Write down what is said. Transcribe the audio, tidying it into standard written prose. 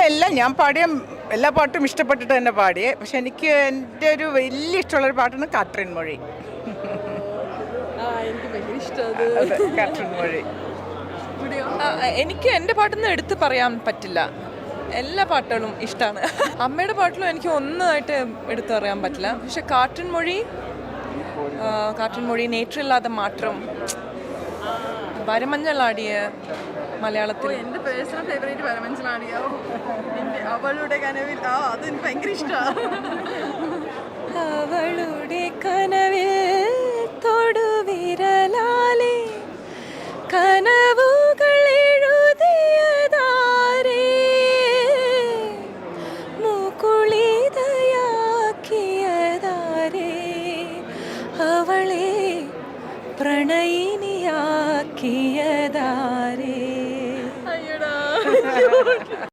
അങ്ങനെയല്ല, ഞാൻ പാടിയ എല്ലാ പാട്ടും ഇഷ്ടപ്പെട്ടിട്ട് തന്നെ പാടിയേ. പക്ഷെ എനിക്ക് എൻ്റെ ഒരു വലിയ ഇഷ്ടമുള്ളൊരു പാട്ടാണ് കാട്രിൻ മൊഴി. എനിക്ക് ഭയങ്കര ഇഷ്ടമാണ് കാട്രിൻ മൊഴി. എനിക്ക് എൻ്റെ പാട്ടൊന്നും എടുത്ത് പറയാൻ പറ്റില്ല, എല്ലാ പാട്ടുകളും ഇഷ്ടമാണ്. അമ്മയുടെ പാട്ടിലും എനിക്ക് ഒന്നായിട്ട് എടുത്ത് പറയാൻ പറ്റില്ല. പക്ഷെ കാട്രിൻ മൊഴി നേറ്ററില്ലാതെ മാത്രം, വരമഞ്ഞളാടിയ മലയാളത്തിൽ എൻ്റെ പേഴ്സണൽ ഫേവറേറ്റ് വരമഞ്ചലാടിയോ, അവളുടെ കനവിൽ. അത് എനിക്ക് ഭയങ്കര ഇഷ്ടമാണ്. അവളുടെ കനവിൽ തൊടു